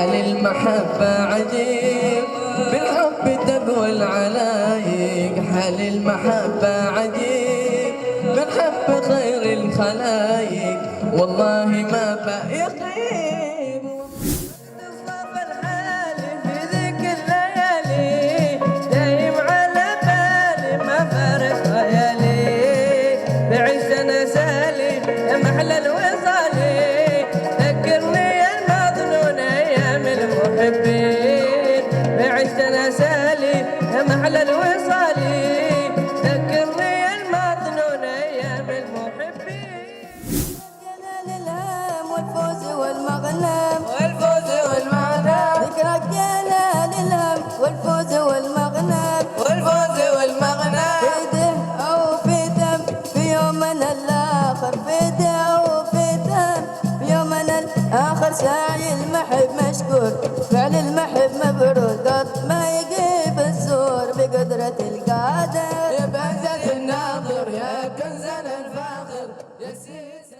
المحبة عجيب، بالحب تقوى العلايق، حال المحبة عجيب، بنحب خير الخلايق والله ما بيغيب. نصف الحال في ذيك الليالي دايم على بالي ما فارق خيالي، بعيش انا سالي يا محلى الوصالي، بعشت انا سالي يا محلى الوصالي، ذكرني المظنون ايام المحبين. جلال الهام والفوز والمغنم، والفوز والمغنم، ذكرك جلال الهام والفوز والمغنم، والفوز والمغنم، في ده او في دم في يومنا الاخر، في ده او في دم في يومنا الاخر، سعي المحب مشكور، فعل المحب مبرور، قط ما يجيب الزور بقدرة القادر، يا بهجة الناظر يا زين الفاخر يا سيد